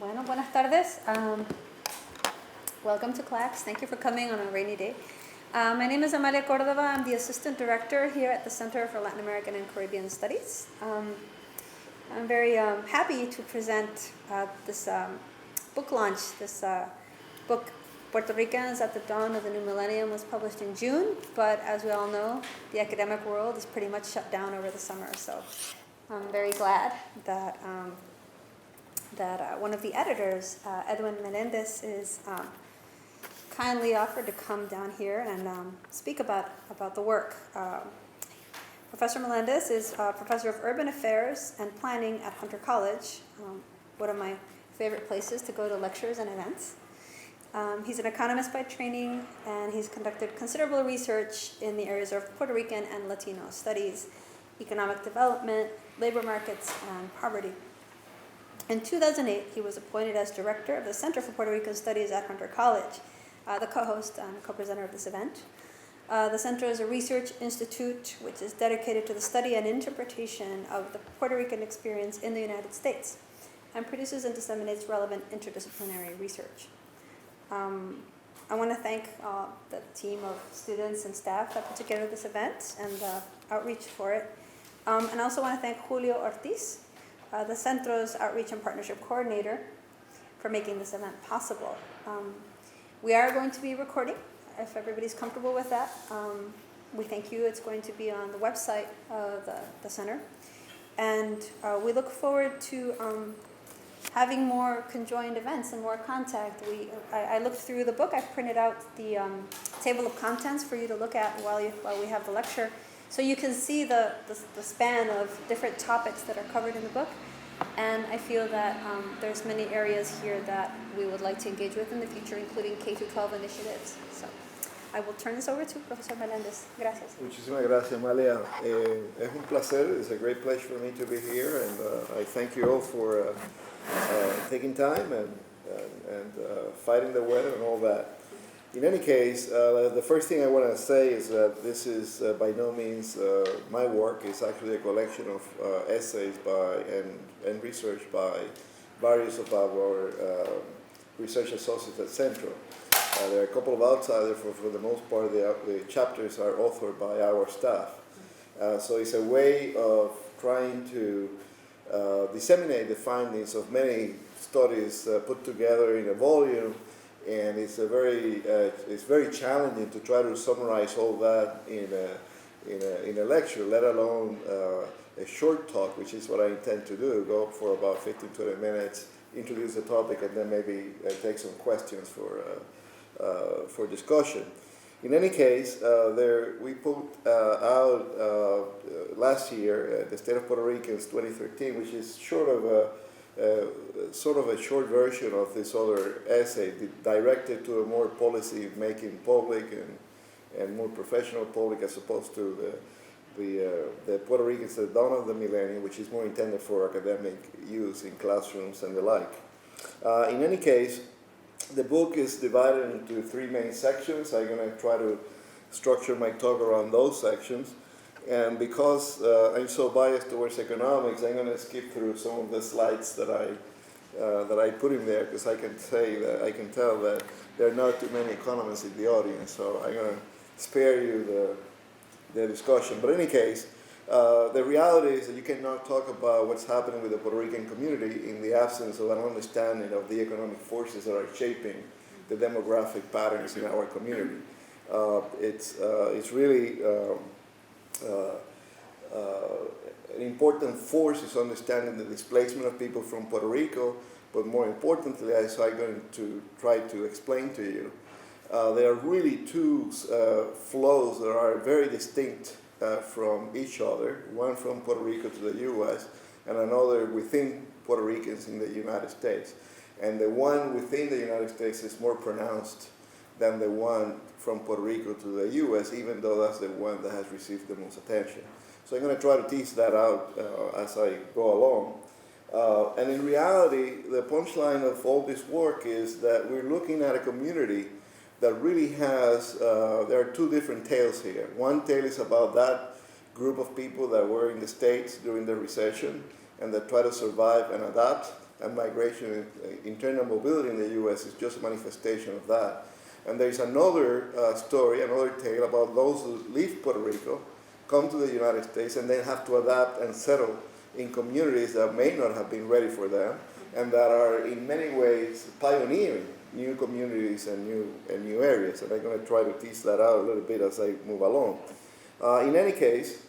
Bueno, buenas tardes. Welcome to class. Thank you for coming on a rainy day. My name is Amalia Cordova. I'm the Assistant Director here at the Center for Latin American and Caribbean Studies. I'm very happy to present this book launch. This book, Puerto Ricans at the Dawn of the New Millennium, was published in June, but as we all know, the academic world is pretty much shut down over the summer, so I'm very glad that one of the editors, Edwin Menendez, is kindly offered to come down here and speak about the work. Professor Melendez is Professor of Urban Affairs and Planning at Hunter College, one of my favorite places to go to lectures and events. He's an economist by training, and he's conducted considerable research in the areas of Puerto Rican and Latino studies, economic development, labor markets, and poverty. In 2008, he was appointed as director of the Center for Puerto Rican Studies at Hunter College, the co-host and co-presenter of this event. The center is a research institute which is dedicated to the study and interpretation of the Puerto Rican experience in the United States and produces and disseminates relevant interdisciplinary research. I want to thank the team of students and staff that put together this event and the outreach for it. And I also want to thank Julio Ortiz, the Centro's Outreach and Partnership Coordinator, for making this event possible. We are going to be recording, if everybody's comfortable with that. We thank you. It's going to be on the website of the center. And we look forward to having more conjoined events and more contact. I looked through the book. I printed out the table of contents for you to look at while we have the lecture. So you can see the span of different topics that are covered in the book. And I feel that there's many areas here that we would like to engage with in the future, including K-12 initiatives. So I will turn this over to Professor Menendez. Gracias. Muchísimas gracias, Amalia. Es un placer. It's a great pleasure for me to be here, and I thank you all for taking time and fighting the weather and all that. In any case, the first thing I want to say is that this is by no means my work. It's actually a collection of essays and research by various of our research associates at Centro. There are a couple of outsiders, for the most part the chapters are authored by our staff. So it's a way of trying to disseminate the findings of many studies put together in a volume. And it's very challenging to try to summarize all that in a lecture, let alone a short talk, which is what I intend to do. Go for about 15-20 minutes, introduce the topic, and then maybe take some questions for discussion. In any case, we put out last year the State of Puerto Ricans 2013, which is sort of a short version of this other essay directed to a more policy-making public and more professional public, as opposed to the Puerto Ricans at the Dawn of the Millennium, which is more intended for academic use in classrooms and the like. In any case, the book is divided into three main sections. I'm going to try to structure my talk around those sections. And because I'm so biased towards economics, I'm going to skip through some of the slides that I put in there, because I can tell that there are not too many economists in the audience, so I'm going to spare you the discussion. But in any case, the reality is that you cannot talk about what's happening with the Puerto Rican community in the absence of an understanding of the economic forces that are shaping the demographic patterns in our community. It's really an important force is understanding the displacement of people from Puerto Rico, but more importantly, as I'm going to try to explain to you, there are really two flows that are very distinct from each other, one from Puerto Rico to the U.S. and another within Puerto Ricans in the United States. And the one within the United States is more pronounced than the one from Puerto Rico to the U.S., even though that's the one that has received the most attention. So I'm going to try to tease that out as I go along. And in reality, the punchline of all this work is that we're looking at a community that really has, there are two different tales here. One tale is about that group of people that were in the States during the recession and that try to survive and adapt. and migration, internal mobility in the U.S. is just a manifestation of that. And there's another story, another tale about those who leave Puerto Rico, come to the United States, and then have to adapt and settle in communities that may not have been ready for them, and that are in many ways pioneering new communities and new areas. And I'm going to try to tease that out a little bit as I move along. In any case,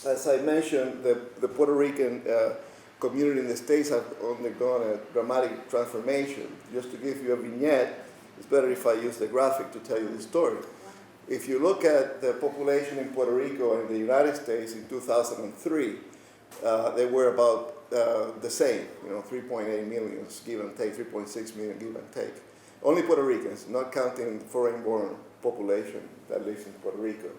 as I mentioned, the Puerto Rican community in the States have undergone a dramatic transformation. Just to give you a vignette, it's better if I use the graphic to tell you the story. If you look at the population in Puerto Rico and the United States in 2003, they were about the same, 3.8 million, give and take, 3.6 million, give and take. Only Puerto Ricans, not counting foreign-born population that lives in Puerto Rico.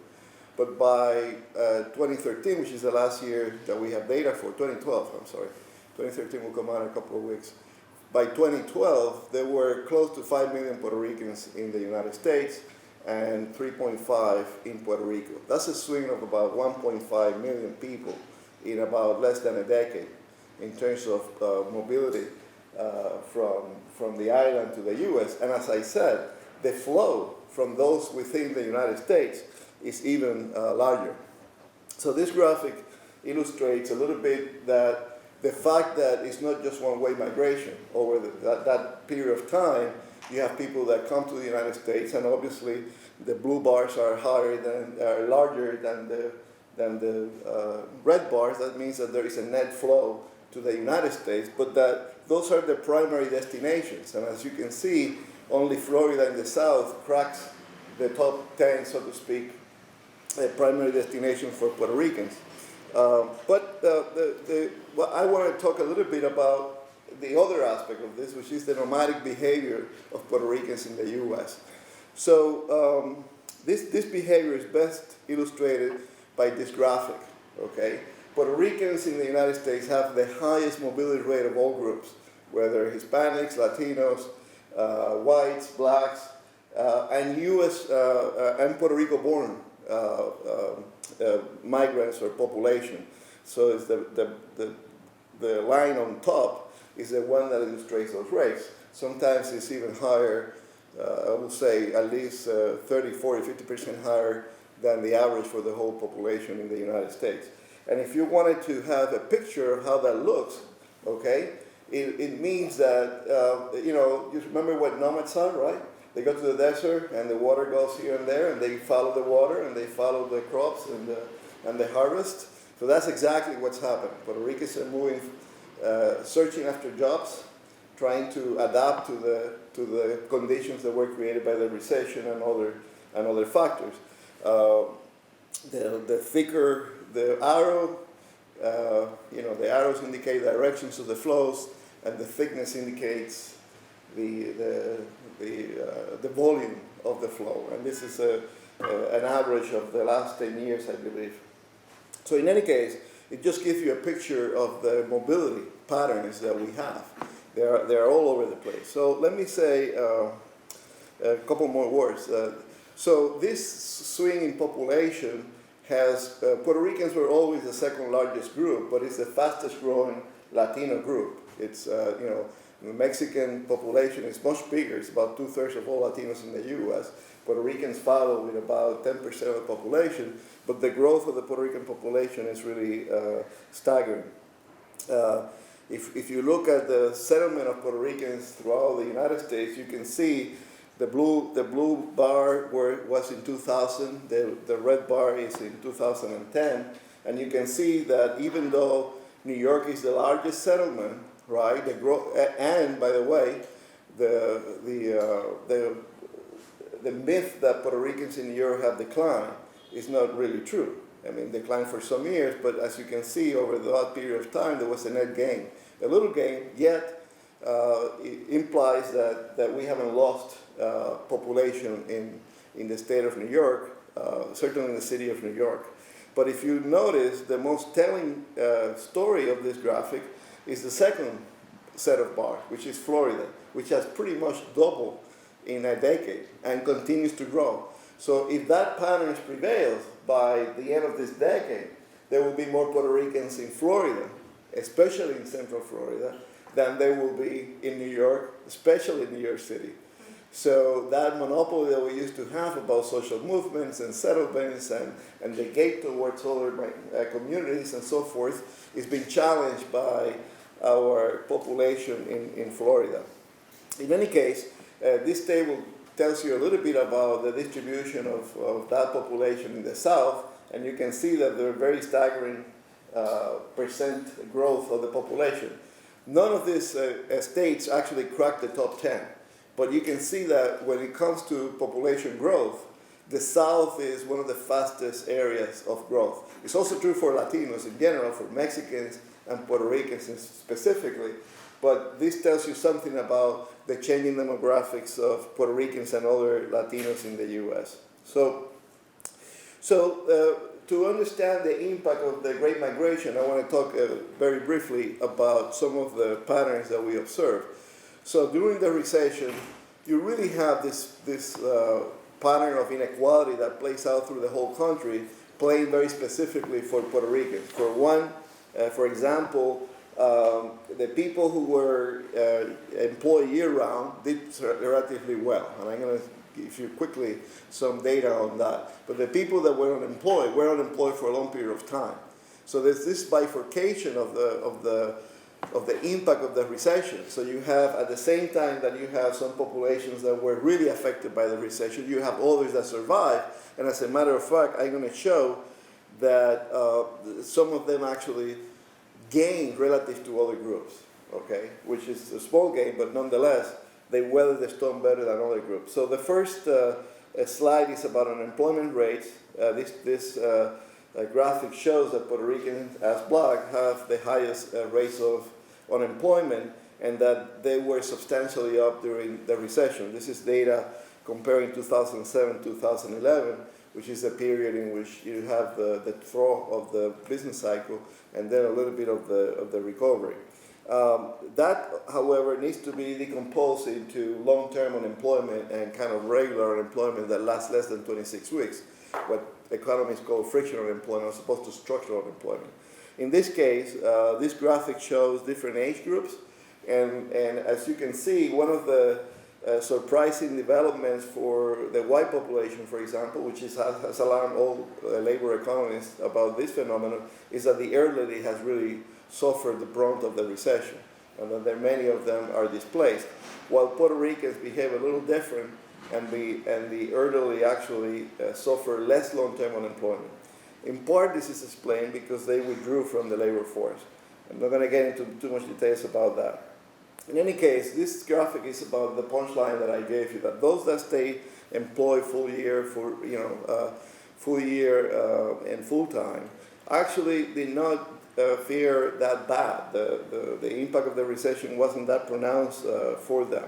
But by 2013, which is the last year that we have data for, 2012, I'm sorry, 2013 will come out in a couple of weeks. By 2012, there were close to 5 million Puerto Ricans in the United States and 3.5 in Puerto Rico. That's a swing of about 1.5 million people in about less than a decade in terms of mobility from the island to the U.S. And as I said, the flow from those within the United States is even larger. So this graphic illustrates a little bit that the fact that it's not just one-way migration. Over that period of time, you have people that come to the United States, and obviously the blue bars are larger than the red bars. That means that there is a net flow to the United States, but that those are the primary destinations. And as you can see, only Florida in the south cracks the top 10, so to speak, primary destination for Puerto Ricans. But I want to talk a little bit about the other aspect of this, which is the nomadic behavior of Puerto Ricans in the U.S. So this behavior is best illustrated by this graphic, okay? Puerto Ricans in the United States have the highest mobility rate of all groups, whether Hispanics, Latinos, whites, blacks, and U.S. and Puerto Rico-born migrants or population. So it's the line on top is the one that illustrates those rates. Sometimes it's even higher, I would say at least 30, 40, 50% higher than the average for the whole population in the United States. And if you wanted to have a picture of how that looks, okay, it means that, you remember what nomads are, right? They go to the desert and the water goes here and there and they follow the water and they follow the crops and the harvest. So that's exactly what's happening. Puerto Ricans are moving, searching after jobs, trying to adapt to the conditions that were created by the recession and other factors. The thicker the arrow, the arrows indicate directions of the flows, and the thickness indicates the volume of the flow. And this is an average of the last 10 years, I believe. So in any case, it just gives you a picture of the mobility patterns that we have. They are all over the place. So let me say a couple more words. So this swing in population has, Puerto Ricans were always the second largest group, but it's the fastest growing Latino group. It's, the Mexican population is much bigger. It's about 2/3 of all Latinos in the U.S. Puerto Ricans follow with about 10% of the population, but the growth of the Puerto Rican population is really staggering. If you look at the settlement of Puerto Ricans throughout the United States, you can see the blue bar was in 2000, the red bar is in 2010, and you can see that even though New York is the largest settlement, right? The growth, and by the way, the myth that Puerto Ricans in New York have declined is not really true. I mean, declined for some years, but as you can see, over that period of time, there was a net gain. A little gain, yet it implies that we haven't lost population in the state of New York, certainly in the city of New York. But if you notice, the most telling story of this graphic is the second set of bars, which is Florida, which has pretty much doubled in a decade and continues to grow. So if that pattern prevails by the end of this decade, there will be more Puerto Ricans in Florida, especially in Central Florida, than there will be in New York, especially in New York City. So that monopoly that we used to have about social movements and settlements and the gate towards other communities and so forth is being challenged by our population in Florida. In any case, this table tells you a little bit about the distribution of that population in the South, and you can see that there are very staggering percent growth of the population. None of these states actually cracked the top 10, but you can see that when it comes to population growth, the South is one of the fastest areas of growth. It's also true for Latinos in general, for Mexicans and Puerto Ricans specifically, but this tells you something about the changing demographics of Puerto Ricans and other Latinos in the U.S. So to understand the impact of the Great Migration, I want to talk very briefly about some of the patterns that we observed. So during the recession, you really have this pattern of inequality that plays out through the whole country, playing very specifically for Puerto Ricans. For one, for example, the people who were employed year-round did relatively well, and I'm going to give you quickly some data on that. But the people that were unemployed for a long period of time. So there's this bifurcation of the impact of the recession. So you have, at the same time that you have some populations that were really affected by the recession, you have others that survived. And as a matter of fact, I'm going to show that some of them actually gained relative to other groups, okay? Which is a small gain, but nonetheless, they weathered the storm better than other groups. So the first slide is about unemployment rates. This graphic shows that Puerto Ricans, as Black, have the highest rates of unemployment, and that they were substantially up during the recession. This is data comparing 2007-2011, which is a period in which you have the throw of the business cycle and then a little bit of the recovery. That, however, needs to be decomposed into long-term unemployment and kind of regular unemployment that lasts less than 26 weeks, what economists call frictional unemployment, as opposed to structural unemployment. In this case, this graphic shows different age groups, and as you can see, one of the surprising developments for the white population, for example, which has alarmed all labor economists about this phenomenon, is that the elderly has really suffered the brunt of the recession, and that many of them are displaced, while Puerto Ricans behave a little different, and the elderly actually suffer less long-term unemployment. In part, this is explained because they withdrew from the labor force. I'm not going to get into too much details about that. In any case, this graphic is about the punchline that I gave you, that those that stay employed full year and full time actually did not fare that bad. The impact of the recession wasn't that pronounced for them.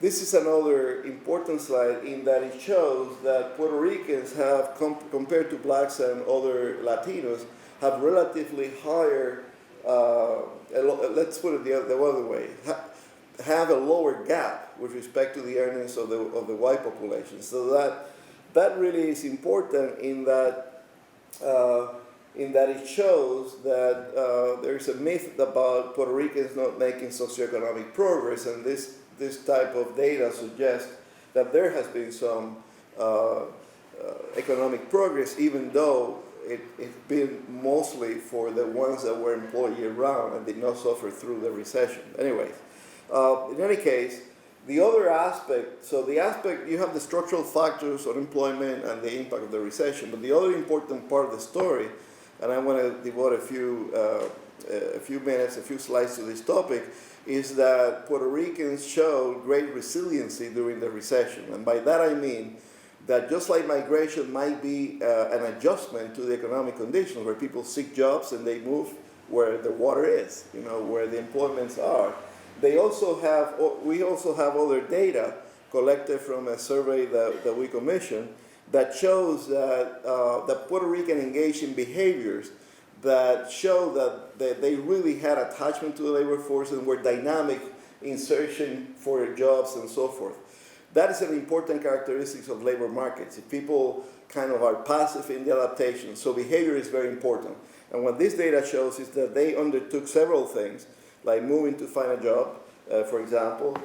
This is another important slide in that it shows that Puerto Ricans have, compared to Blacks and other Latinos, have relatively higher, let's put it the other way, have a lower gap with respect to the earnings of the white population. So that really is important in that it shows that there's a myth about Puerto Ricans not making socio-economic progress, and this type of data suggests that there has been some economic progress, even though it's been mostly for the ones that were employed year-round and did not suffer through the recession. Anyways, in any case, the other aspect, so the aspect, you have the structural factors, unemployment, and the impact of the recession, but the other important part of the story, and I want to devote a few minutes, a few slides to this topic, is that Puerto Ricans showed great resiliency during the recession. And by that I mean that just like migration might be an adjustment to the economic conditions, where people seek jobs and they move where the water is, where the employments are, we also have other data collected from a survey that we commissioned that shows that Puerto Rican engaged in behaviors that show that they really had attachment to the labor force and were dynamic in searching for jobs and so forth. That is an important characteristic of labor markets. If people kind of are passive in the adaptation, so behavior is very important. And what this data shows is that they undertook several things. like moving to find a job, for example,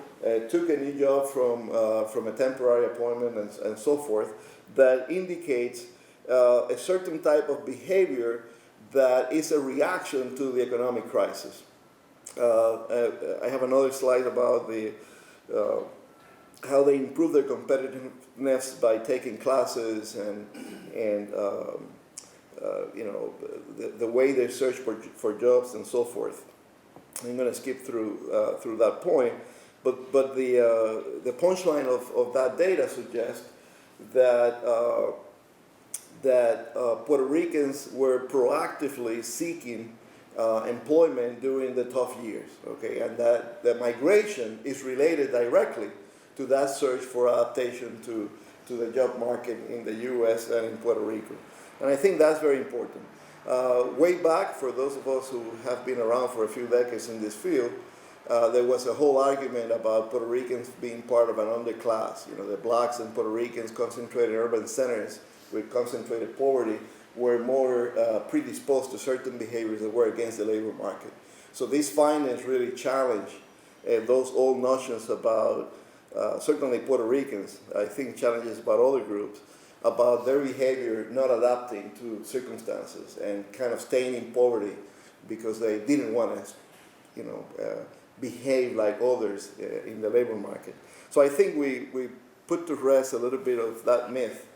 took a new job from a temporary appointment and so forth, that indicates a certain type of behavior that is a reaction to the economic crisis. I have another slide about how they improve their competitiveness by taking classes and the way they search for jobs and so forth. I'm going to skip through that point, but the punchline of that data suggests that Puerto Ricans were proactively seeking employment during the tough years, okay, and that the migration is related directly to that search for adaptation to the job market in the U.S. and in Puerto Rico. And I think that's very important. Way back, for those of us who have been around for a few decades in this field, there was a whole argument about Puerto Ricans being part of an underclass. You know, the blacks and Puerto Ricans concentrated in urban centers with concentrated poverty were more predisposed to certain behaviors that were against the labor market. So these findings really challenge those old notions about, certainly Puerto Ricans, I think challenges about other groups, about their behavior not adapting to circumstances and kind of staying in poverty because they didn't want to, behave like others in the labor market. So I think we put to rest a little bit of that myth,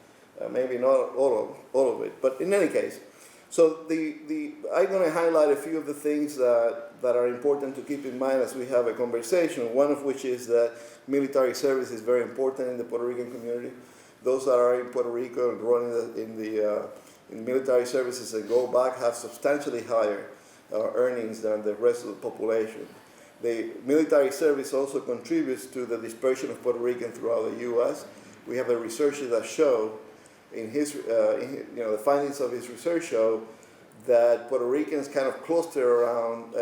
maybe not all of it, but in any case. So I'm going to highlight a few of the things that are important to keep in mind as we have a conversation, one of which is that military service is very important in the Puerto Rican community. Those that are in Puerto Rico and running in military services and go back have substantially higher earnings than the rest of the population. The military service also contributes to the dispersion of Puerto Ricans throughout the U.S. We have a researcher that showed the findings of his research show that Puerto Ricans kind of cluster around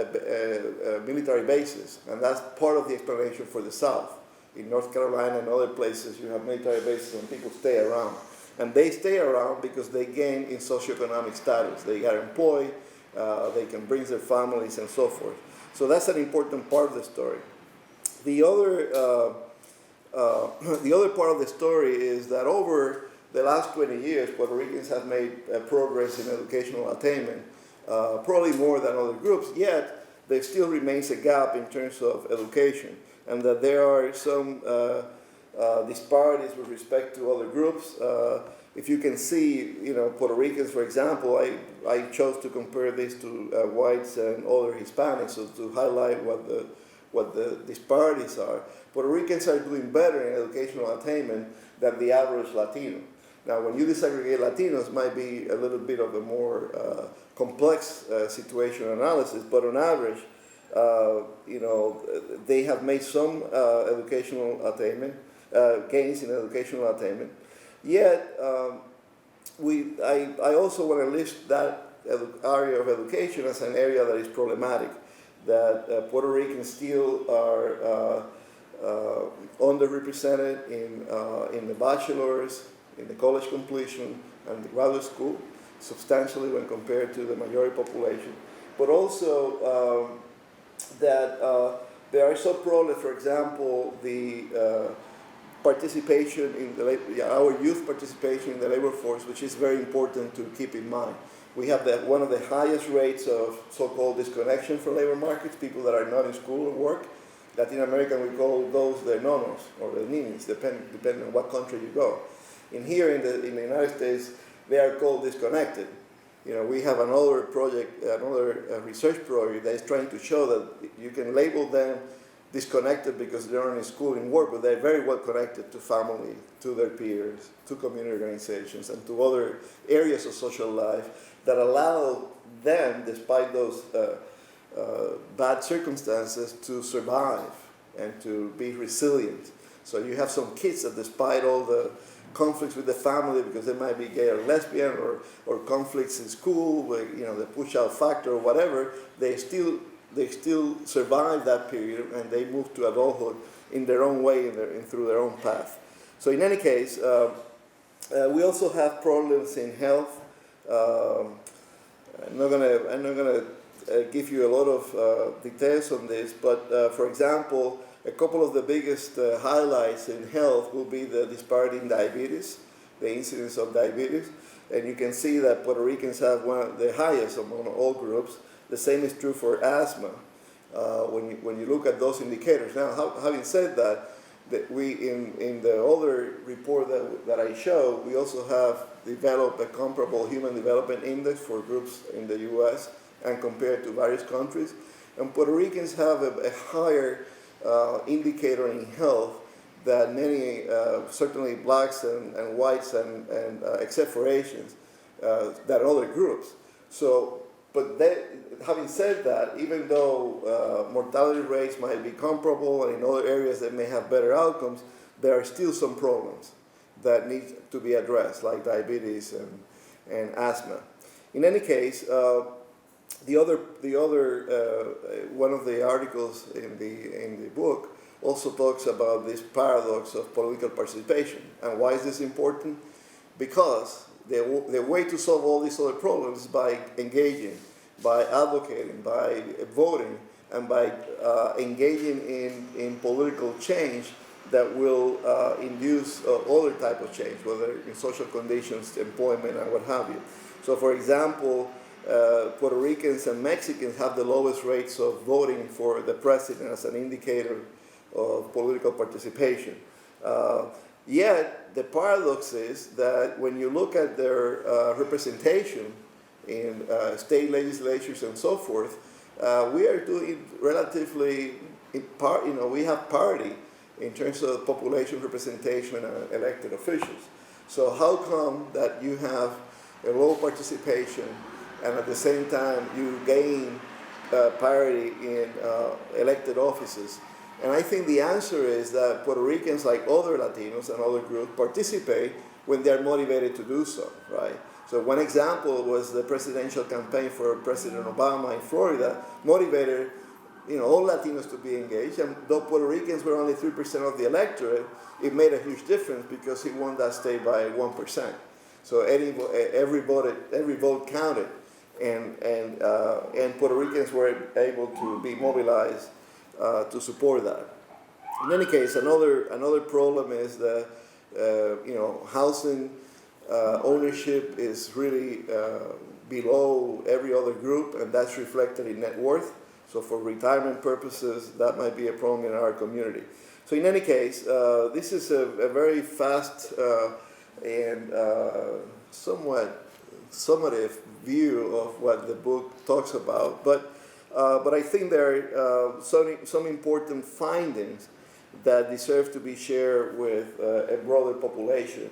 military bases, and that's part of the explanation for the South. In North Carolina and other places, you have military bases and people stay around. And they stay around because they gain in socio-economic status. They are employed, they can bring their families and so forth. So that's an important part of the story. The other part of the story is that over the last 20 years, Puerto Ricans have made progress in educational attainment, probably more than other groups, yet there still remains a gap in terms of education, and that there are some disparities with respect to other groups. If you can see, Puerto Ricans, for example, I chose to compare this to whites and other Hispanics, so to highlight what the disparities are. Puerto Ricans are doing better in educational attainment than the average Latino. Now, when you disaggregate Latinos, it might be a little bit of a more complex situation analysis, but on average, they have made some educational attainment, gains in educational attainment. Yet, I also want to list that area of education as an area that is problematic, that Puerto Ricans still are underrepresented in the bachelor's, in the college completion, and the graduate school, substantially when compared to the majority population. But also that there are some problems, for example, the participation in our youth participation in the labor force, which is very important to keep in mind. We have one of the highest rates of so-called disconnection from labor markets, people that are not in school or work. Latin American, we call those the nonos or the ninis, depending on what country you go. In here in the United States, they are called disconnected. We have another project, another research project that is trying to show that you can label them disconnected because they're not in school and work, but they're very well connected to family, to their peers, to community organizations, and to other areas of social life that allow them, despite those bad circumstances, to survive and to be resilient. So you have some kids that, despite all the conflicts with the family because they might be gay or lesbian, or conflicts in school, where, the push-out factor or whatever, they still survive that period and they move to adulthood in their own way and through their own path. So in any case, we also have problems in health. I'm not gonna give you a lot of details on this, but for example, a couple of the biggest highlights in health will be the disparity in diabetes, the incidence of diabetes, and you can see that Puerto Ricans have one of the highest among all groups. The same is true for asthma. When you look at those indicators. Now, having said that, we in the other report that I show, we also have developed a comparable human development index for groups in the U.S. and compared to various countries. And Puerto Ricans have a higher indicator in health than many, certainly blacks and whites and except for Asians, than other groups. So, but having said that, even though mortality rates might be comparable and in other areas they may have better outcomes, there are still some problems that need to be addressed, like diabetes and asthma. In any case, the other one of the articles in the book also talks about this paradox of political participation. And why is this important? Because the way to solve all these other problems is by engaging, by advocating, by voting, and by engaging in political change that will induce other type of change, whether in social conditions, employment, and what have you. So, for example, Puerto Ricans and Mexicans have the lowest rates of voting for the president as an indicator of political participation. Yet, the paradox is that when you look at their representation in state legislatures and so forth, we are doing relatively, we have parity in terms of population representation and elected officials. So how come that you have a low participation and at the same time you gain parity in elected offices? And I think the answer is that Puerto Ricans, like other Latinos and other groups, participate when they're motivated to do so, right? So one example was the presidential campaign for President Obama in Florida, motivated all Latinos to be engaged, and though Puerto Ricans were only 3% of the electorate, it made a huge difference because he won that state by 1%. So every vote counted, and Puerto Ricans were able to be mobilized to support that. In any case, another problem is that housing ownership is really below every other group, and that's reflected in net worth. So for retirement purposes, that might be a problem in our community. So in any case, this is a very fast and somewhat summative view of what the book talks about. But I think there are some important findings that deserve to be shared with a broader population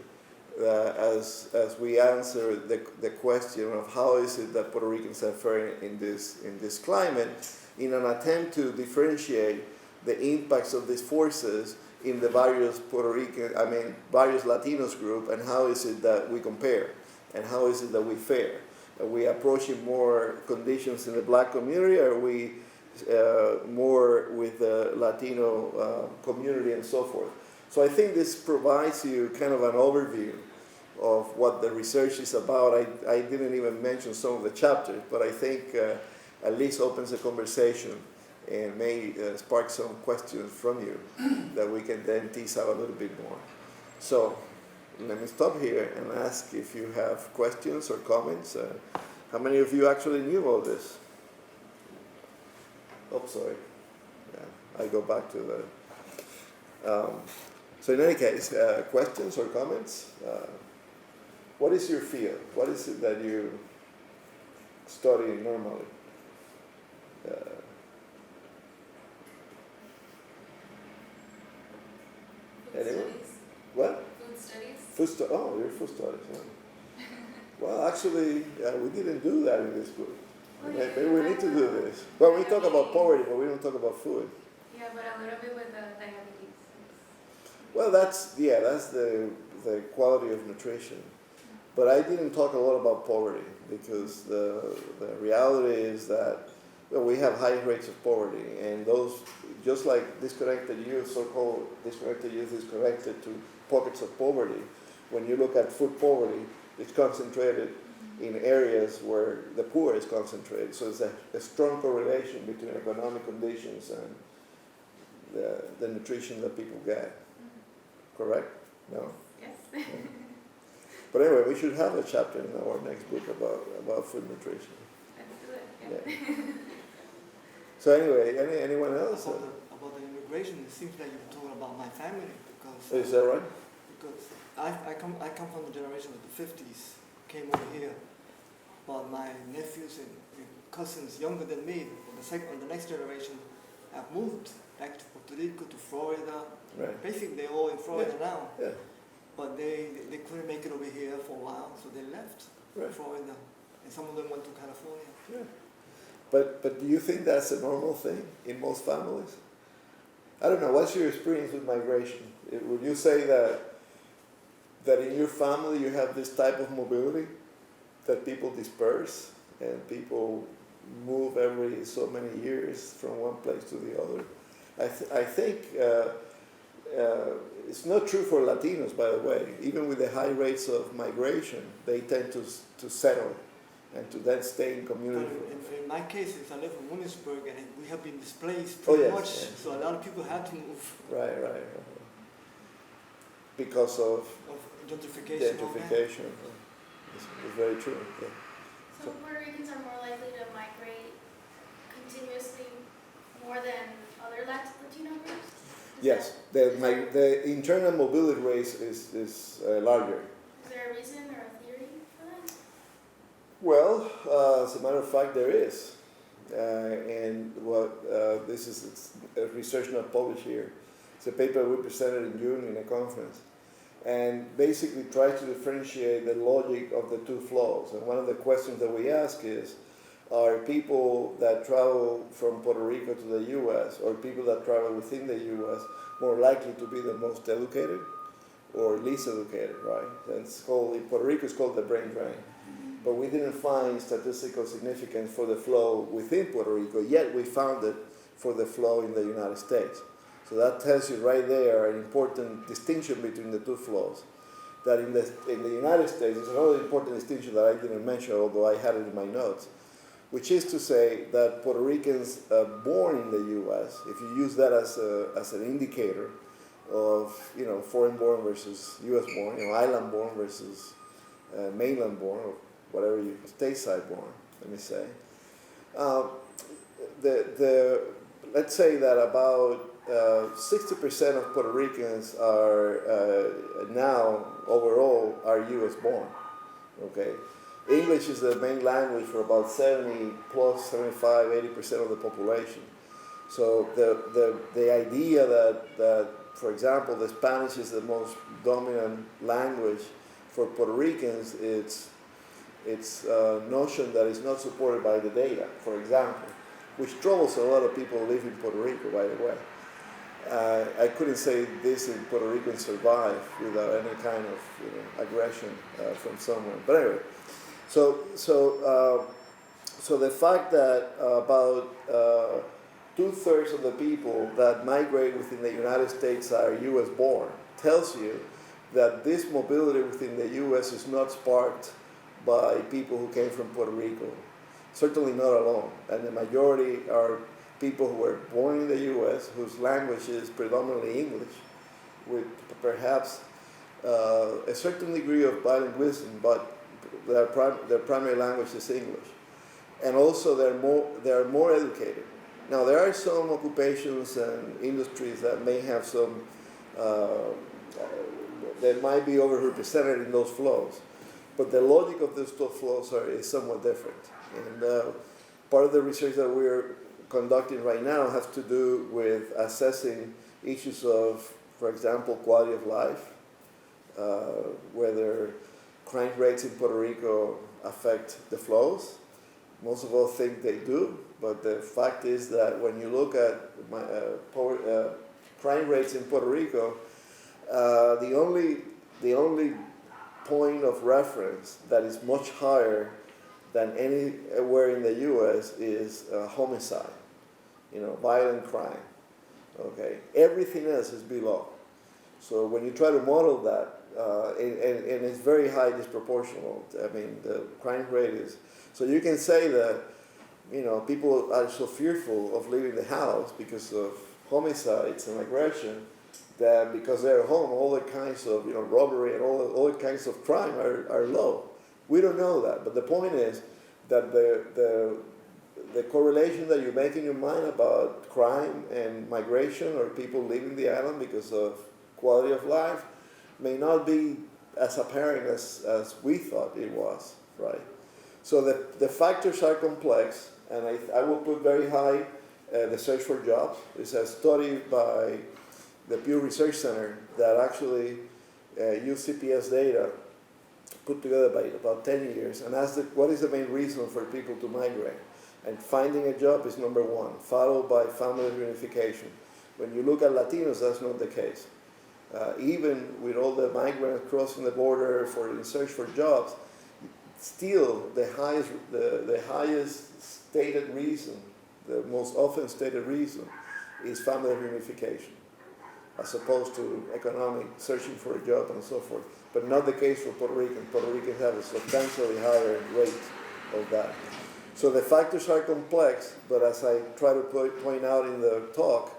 as we answer the question of how is it that Puerto Ricans are faring in this climate, in an attempt to differentiate the impacts of these forces in the various various Latinos group, and how is it that we compare, and how is it that we fare? Are we approaching more conditions in the black community, or are we more with the Latino community and so forth? So I think this provides you kind of an overview of what the research is about. I didn't even mention some of the chapters, but I think at least opens a conversation and may spark some questions from you that we can then tease out a little bit more. So let me stop here and ask if you have questions or comments. How many of you actually knew all this? Oh, sorry. Yeah, I go back to the... So in any case, questions or comments? What is your field? What is it that you study normally? Anyone? Studies. What? Food studies. Oh, you're food studies. Yeah. Well, actually, we didn't do that in this book. Maybe we need to do this. Well, we talk about poverty, but we don't talk about food. Yeah, but a little bit with the diabetes. Well, that's the quality of nutrition. But I didn't talk a lot about poverty because the reality is that we have high rates of poverty, and those, just like disconnected youth, so-called disconnected youth is connected to pockets of poverty. When you look at food poverty, it's concentrated in areas where the poor is concentrated. So there's a strong correlation between economic conditions and the nutrition that people get. Correct? No? Yes. But anyway, we should have a chapter in our next book about food nutrition. Let's do it. Yeah. So anyway, anyone else? About the immigration, it seems like you're talking about my family because Is that right? because I come from the generation of the 50s, came over here, but my nephews and cousins younger than me, the next generation, have moved back to Puerto Rico, to Florida. Right. Basically, they're all in Florida now. Yeah. But they couldn't make it over here for a while, so they left Right. Florida, and some of them went to California. Yeah. But do you think that's a normal thing in most families? I don't know. What's your experience with migration? Would you say that in your family you have this type of mobility, that people disperse and people move every so many years from one place to the other? I think it's not true for Latinos, by the way. Even with the high rates of migration, they tend to settle and to then stay in community. But in my case, since I live in Williamsburg and we have been displaced Oh, pretty yes, much, yes. so a lot of people had to move Right. Because of of gentrification. all that. gentrification. It's very true. Yeah. So Puerto Ricans are more likely to migrate continuously more than other Latino groups? Yes, the internal mobility rate is larger. Is there a reason or a theory for that? Well, as a matter of fact, there is. And what this is a research not published here. It's a paper we presented in June in a conference. And basically tries to differentiate the logic of the two flows. And one of the questions that we ask is, are people that travel from Puerto Rico to the U.S. or people that travel within the U.S. more likely to be the most educated or least educated, right? And it's called, in Puerto Rico, it's called the brain drain. But we didn't find statistical significance for the flow within Puerto Rico, yet we found it for the flow in the United States. So that tells you right there an important distinction between the two flows. That in the United States, there's another important distinction that I didn't mention, although I had it in my notes, which is to say that Puerto Ricans born in the U.S., if you use that as an indicator of foreign born versus U.S. born, island born versus mainland born, or whatever you stateside born, let me say. Let's say that about 60% of Puerto Ricans are now overall are U.S. born. Okay, English is the main language for about 70 plus 75, 80% of the population. So the idea that for example the Spanish is the most dominant language for Puerto Ricans, it's a notion that is not supported by the data, for example, which troubles a lot of people who live in Puerto Rico, by the way. I couldn't say this in Puerto Rico and survive without any kind of aggression from someone. But anyway, so the fact that about 2/3 of the people that migrate within the United States are U.S. born tells you that this mobility within the U.S. is not sparked by people who came from Puerto Rico. Certainly not alone. And the majority are people who were born in the U.S., whose language is predominantly English, with perhaps a certain degree of bilingualism, but their primary language is English. And also they're more educated. Now there are some occupations and industries that may have some, that might be overrepresented in those flows. But the logic of those two flows is somewhat different. And part of the research that we're conducting right now has to do with assessing issues of, for example, quality of life, whether crime rates in Puerto Rico affect the flows. Most of us think they do, but the fact is that when you look at crime rates in Puerto Rico, the only point of reference that is much higher than anywhere in the U.S. is homicide, violent crime. Okay, everything else is below. So when you try to model that, and it's very high disproportional. I mean, the crime rate is, so you can say that, you know, people are so fearful of leaving the house because of homicides and aggression, that because they're home, all the kinds of, you know, robbery and all the kinds of crime are low. We don't know that, but the point is that the correlation that you make in your mind about crime and migration or people leaving the island because of quality of life may not be as apparent as we thought it was, right? So the factors are complex, and I will put very high the search for jobs. It's a study by the Pew Research Center that actually used CPS data put together by about 10 years and asked what is the main reason for people to migrate. And finding a job is number one, followed by family reunification. When you look at Latinos, that's not the case. Even with all the migrants crossing the border in search for jobs, still the highest stated reason, the most often stated reason, is family reunification, as opposed to economic, searching for a job and so forth. But not the case for Puerto Ricans. Puerto Ricans have a substantially higher rate of that. So the factors are complex, but as I try to point out in the talk,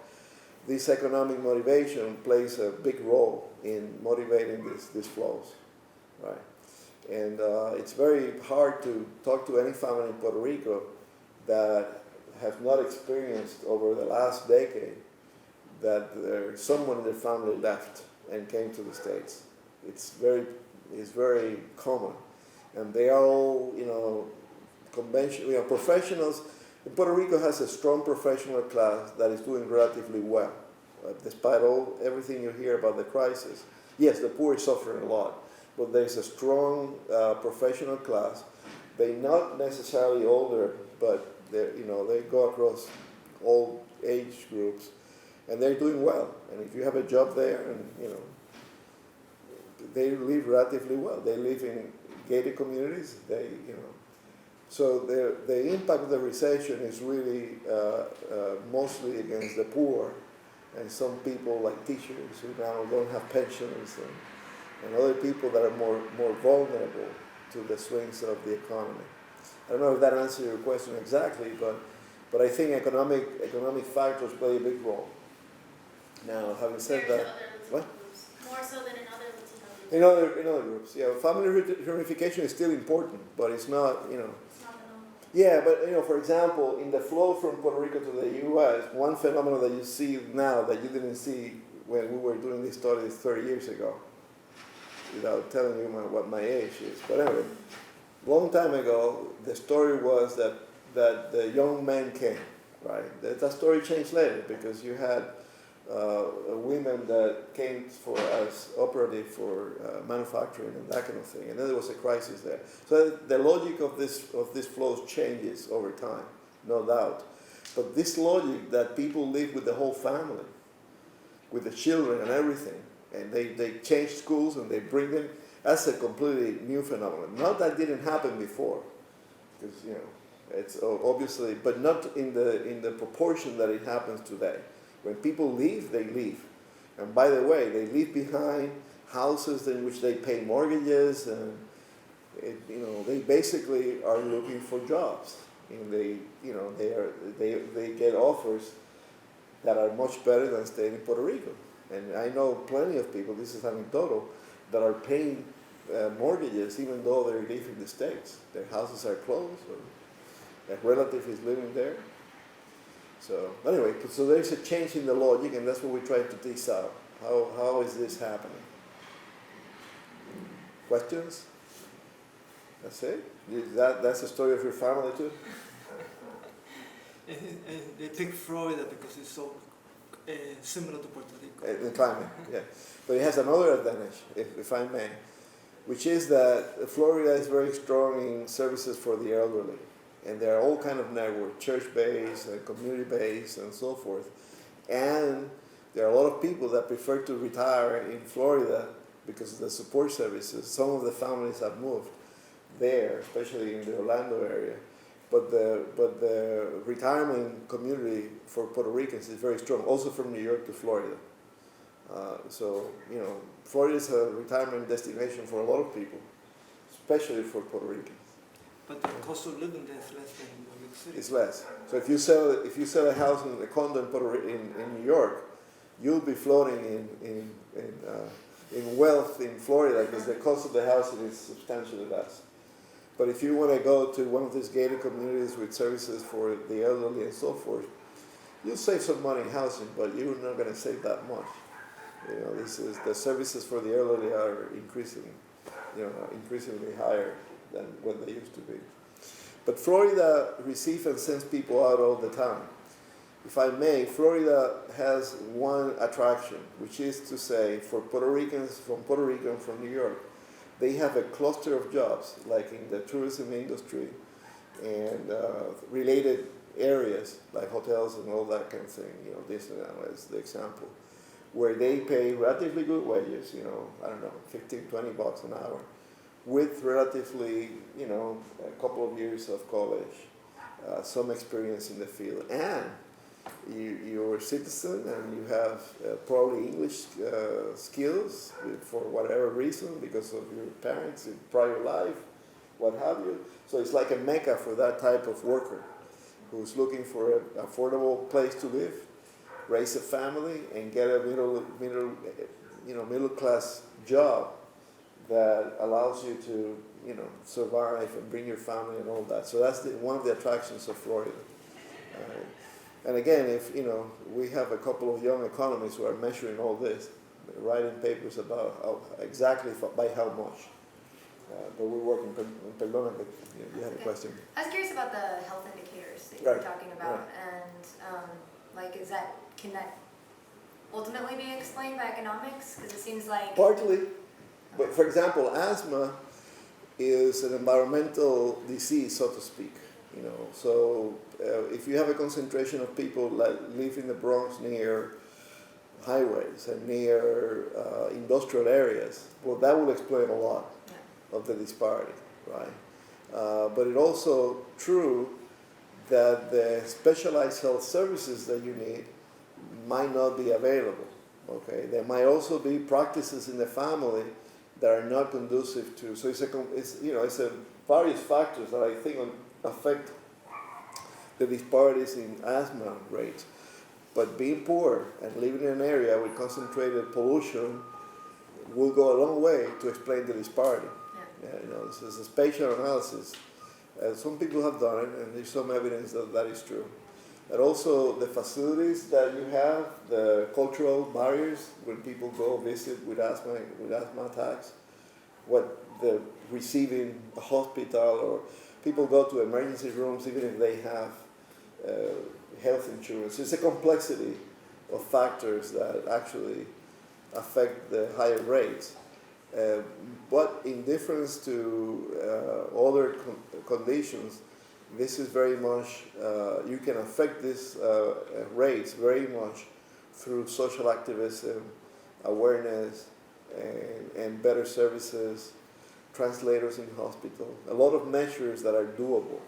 this economic motivation plays a big role in motivating these flows, right? And it's very hard to talk to any family in Puerto Rico that has not experienced over the last decade that someone in their family left and came to the States. It's very common, and they are all, you know, conventional, professionals. Puerto Rico has a strong professional class that is doing relatively well, despite everything you hear about the crisis. Yes, the poor is suffering a lot, but there's a strong professional class. They're not necessarily older, but they go across all age groups, and they're doing well. And if you have a job there, and they live relatively well. They live in gated communities. So the impact of the recession is really mostly against the poor and some people like teachers who now don't have pensions and other people that are more vulnerable to the swings of the economy. I don't know if that answers your question exactly, but I think economic factors play a big role. Now, having said that, what? More so than in other Latino groups. In other groups, yeah. Family reunification is still important, but it's not, It's not the norm. Yeah, but for example, in the flow from Puerto Rico to the U.S., one phenomenon that you see now that you didn't see when we were doing these studies 30 years ago, without telling you what my age is. But anyway, long time ago, the story was that the young men came, right? That story changed later because you had women that came as operative for manufacturing and that kind of thing, and then there was a crisis there. So the logic of this flows changes over time, no doubt. But this logic that people live with the whole family, with the children and everything, and they change schools and they bring them, that's a completely new phenomenon. Not that didn't happen before, because it's obviously, but not in the proportion that it happens today. When people leave, they leave. And by the way, they leave behind houses in which they pay mortgages, and they basically are looking for jobs. And they get offers that are much better than staying in Puerto Rico. And I know plenty of people, this is anecdotal, that are paying mortgages even though they're leaving the States. Their houses are closed, or a relative is living there. So anyway, so there's a change in the logic, and that's what we're trying to tease out. How is this happening? Questions? That's it? That's the story of your family too? And they pick Florida because it's so similar to Puerto Rico. The climate, yeah. But it has another advantage, if I may, which is that Florida is very strong in services for the elderly. And there are all kind of networks, church-based and community-based and so forth. And there are a lot of people that prefer to retire in Florida because of the support services. Some of the families have moved there, especially in the Orlando area. But the retirement community for Puerto Ricans is very strong, also from New York to Florida. So, Florida is a retirement destination for a lot of people, especially for Puerto Ricans. But the cost of living there is less than New York City. It's less. So if you sell a house in a condo in New York, you'll be floating in wealth in Florida because the cost of the house is substantially less. But if you want to go to one of these gated communities with services for the elderly and so forth, you'll save some money in housing, but you're not going to save that much. The services for the elderly are increasingly higher than what they used to be. But Florida receives and sends people out all the time. If I may, Florida has one attraction, which is to say, for Puerto Ricans from Puerto Rico and from New York, they have a cluster of jobs, like in the tourism industry and related areas, like hotels and all that kind of thing, Disneyland is the example, where they pay relatively good wages, I don't know, $15, $20 an hour, with relatively, a couple of years of college, some experience in the field, and you're a citizen and you have probably English skills for whatever reason, because of your parents in prior life, what have you. So it's like a mecca for that type of worker who's looking for an affordable place to live, raise a family, and get a middle class job that allows you to, survive and bring your family and all that. So that's one of the attractions of Florida. And again, if we have a couple of young economists who are measuring all this, writing papers about exactly by how much. But we're working. Perdona, but you had a question. I was curious about the health indicators that you were talking about, and can that ultimately be explained by economics? Because it seems like partly, but for example, asthma is an environmental disease, so to speak. So if you have a concentration of people that live in the Bronx near highways and near industrial areas, well, that will explain a lot of the disparity, right? But it's also true that the specialized health services that you need might not be available, okay? There might also be practices in the family that are not conducive to, so it's various factors that I think affect the disparities in asthma rates. But being poor and living in an area with concentrated pollution will go a long way to explain the disparity. This is a spatial analysis. Some people have done it, and there's some evidence that that is true. And also the facilities that you have, the cultural barriers when people go visit with asthma attacks, what the receiving a hospital, or people go to emergency rooms even if they have health insurance. It's a complexity of factors that actually affect the higher rates. But in difference to other conditions, this is very much, you can affect these rates very much through social activism, awareness, and better services, translators in hospital, a lot of measures that are doable.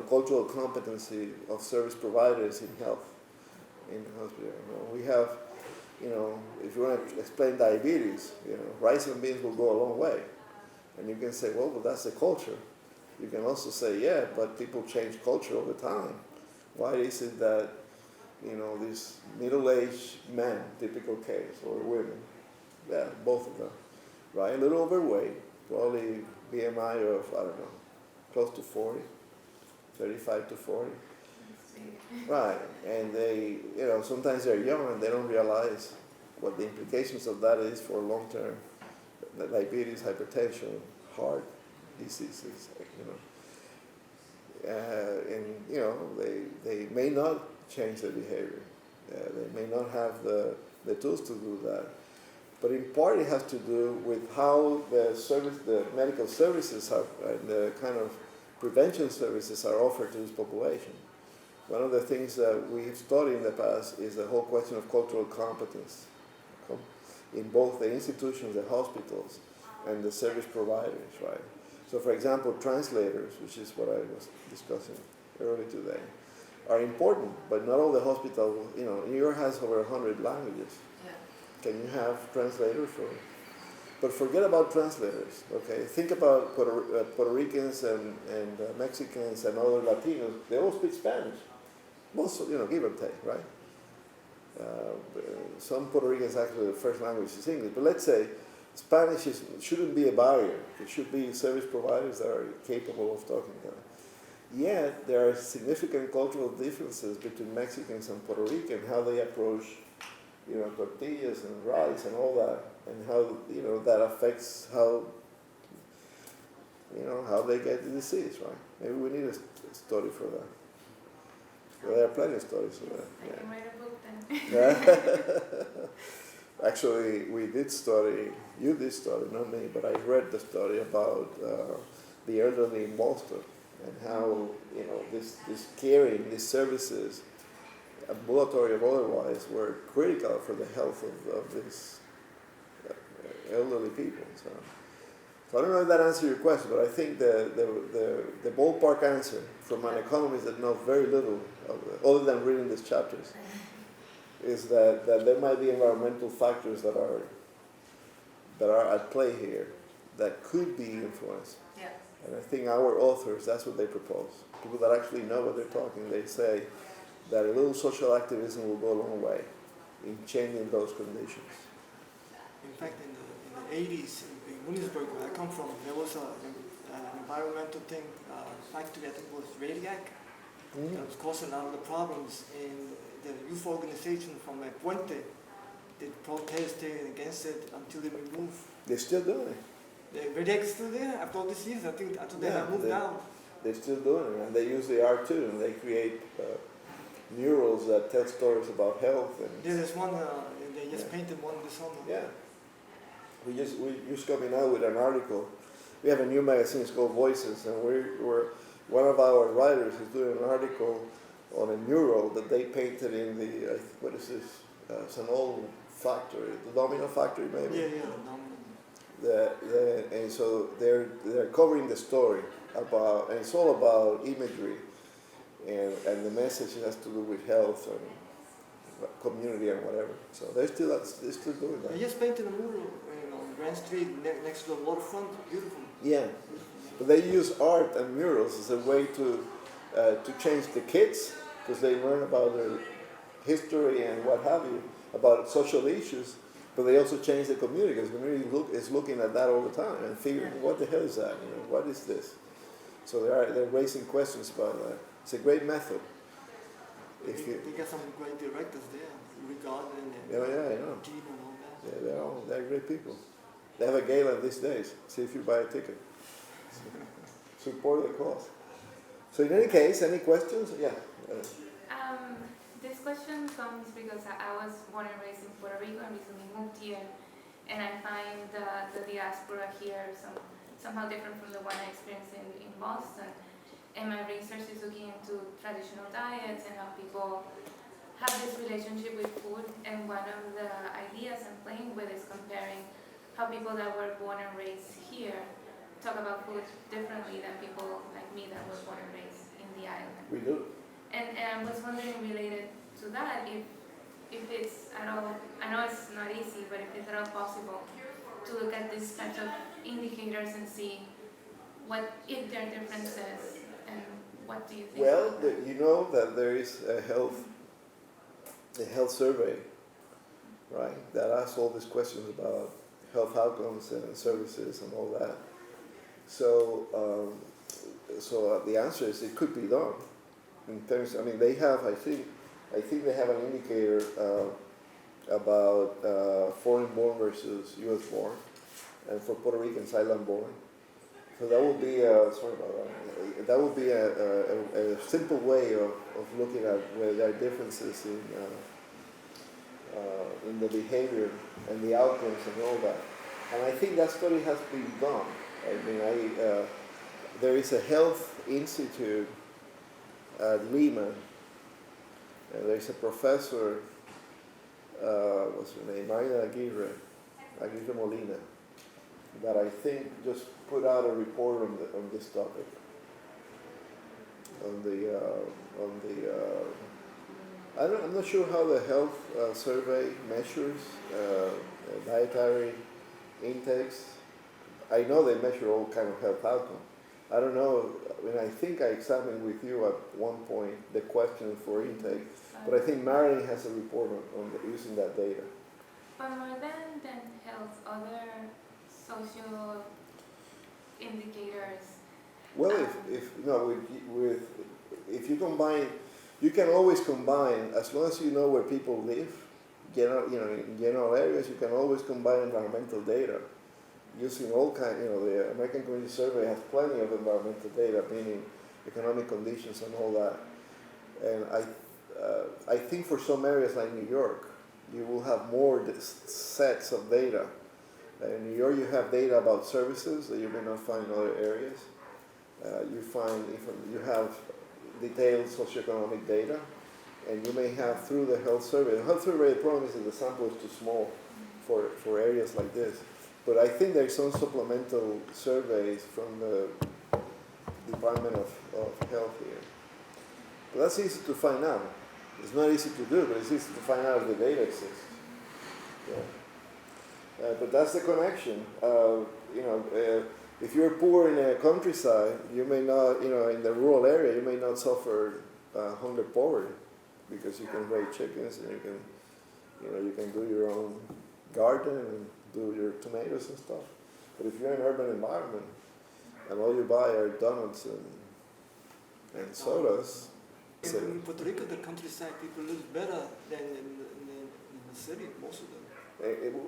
Cultural competency of service providers in health, in hospital. We have, if you want to explain diabetes, rice and beans will go a long way. And you can say, well, that's the culture. You can also say, yeah, but people change culture all the time. Why is it that, these middle-aged men, typical case, or women, both of them, right, a little overweight, probably BMI of, I don't know, close to 40, 35 to 40. Right, and they, sometimes they're young and they don't realize what the implications of that is for long-term diabetes, hypertension, heart diseases, they may not change their behavior. They may not have the tools to do that. But in part it has to do with how the medical services and the kind of prevention services are offered to this population. One of the things that we've studied in the past is the whole question of cultural competence in both the institutions, the hospitals, and the service providers, right? So for example, translators, which is what I was discussing earlier today, are important, but not all the hospitals, New York has over 100 languages. Can you have translators for? But forget about translators. Okay, think about Puerto Ricans and Mexicans and other Latinos. They all speak Spanish. Most, give and take, right? Some Puerto Ricans actually the first language is English. But let's say Spanish shouldn't be a barrier. It should be service providers that are capable of talking to them. Yet there are significant cultural differences between Mexicans and Puerto Rican, how they approach, tortillas and rice and all that, and how that affects how they get the disease, right? Maybe we need a study for that. Well, there are plenty of studies for that. I can write a book then. Actually, you did study, not me, but I read the study about the elderly in Boston and how, this caring, these services, ambulatory or otherwise, were critical for the health of these elderly people. So I don't know if that answers your question, but I think the ballpark answer from an economist that knows very little, other than reading these chapters, is that there might be environmental factors that are at play here that could be influenced. Yeah. And I think our authors, that's what they propose. People that actually know what they're talking, they say that a little social activism will go a long way in changing those conditions. In fact, in the 80s, in Williamsburg, where I come from, there was an environmental thing, factory, I think it was Radiac, that was causing a lot of the problems. And the youth organization from Puente did protested against it until they removed. They're still doing it. The Radiac is still there after all these years. I think after they have moved out. They're still doing it, and they use the art too, and they create murals that tell stories about health. And There's one, they just painted one this summer. yeah. We just coming out with an article. We have a new magazine, it's called Voices, and we're one of our writers is doing an article on a mural that they painted in the, what is this? It's an old factory, the Domino factory maybe? Yeah. And so they're covering the story about, and it's all about imagery, and the message has to do with health and community and whatever. So they're still doing that. They just painted a mural on Grand Street next to the waterfront. Beautiful. Yeah, but they use art and murals as a way to change the kids, because they learn about their history and what have you, about social issues, but they also change the community, because the community is looking at that all the time and figuring, what the hell is that? What is this? So they're raising questions about that. It's a great method. They got some great directors there, Ricardo and I know. Gene and all that. Yeah, they're great people. They have a gala these days. See if you buy a ticket. Support the cause. So in any case, any questions? Yeah. This question comes because I was born and raised in Puerto Rico and recently moved here, and I find the diaspora here somehow different from the one I experienced in Boston. And my research is looking into traditional diets and how people have this relationship with food. And one of the ideas I'm playing with is comparing how people that were born and raised here talk about food differently than people like me that were born and raised in the island. We do. And I was wondering, related to that, if it's at all, I know it's not easy, but if it's at all possible to look at these types of indicators and see if there are differences, and what do you think? Well, you know that there is a health survey, right, that asks all these questions about health outcomes and services and all that. So, the answer is it could be done. In terms, they have, I think they have an indicator about foreign-born versus U.S.-born, and for Puerto Ricans, island-born. So that would be a simple way of looking at where there are differences in the behavior and the outcomes and all that. And I think that study has been done. There is a health institute at Lima, and there's a professor, what's her name, Marina Aguirre Molina, that I think just put out a report on this topic, on the I'm not sure how the health survey measures dietary intakes. I know they measure all kind of health outcomes. I don't know, I mean, I think I examined with you at one point the question for intake, but I think Marilyn has a report on using that data. But more than health, other social indicators. Well, if you combine, you can always combine, as long as you know where people live, in general areas, you can always combine environmental data using all kind, the American Community Survey has plenty of environmental data, meaning economic conditions and all that. And I think for some areas like New York, you will have more sets of data. In New York, you have data about services that you may not find in other areas. You have detailed socioeconomic data, and you may have through the health survey. The health survey, the problem is that the sample is too small for areas like this. But I think there's some supplemental surveys from the Department of Health here. But that's easy to find out. It's not easy to do, but it's easy to find out if the data exists. Yeah. But that's the connection. If you're poor in a countryside, you may not, in the rural area, you may not suffer hunger poverty because you can raise chickens and you can do your own garden and do your tomatoes and stuff. But if you're in an urban environment and all you buy are donuts and sodas. In Puerto Rico, the countryside people live better than in the city, most of them.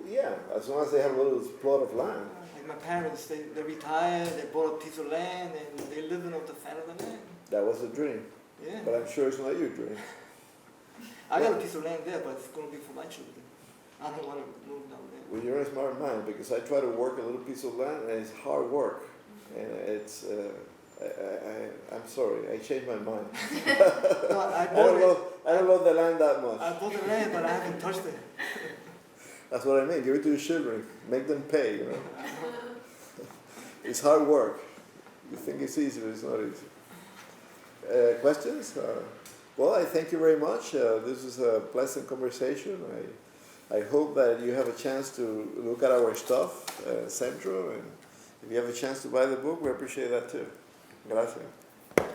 Yeah, as long as they have a little plot of land. Like my parents, they retired, they bought a piece of land, and they live off the fat of the land. That was a dream. Yeah. But I'm sure it's not your dream. I got a piece of land there, but it's going to be for my children. I don't want to move down there. Well, you're a smart man, because I try to work a little piece of land, and it's hard work. And it's, I'm sorry, I changed my mind. No, I don't love the land that much. I bought the land, but I haven't touched it. That's what I mean. Give it to your children. Make them pay, It's hard work. You think it's easy, but it's not easy. Questions? Well, I thank you very much. This is a pleasant conversation. I hope that you have a chance to look at our stuff, Centro, and if you have a chance to buy the book, we appreciate that too. Gracias. Can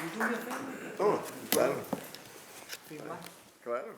you do me a favor? Oh, claro. Firmar? Claro.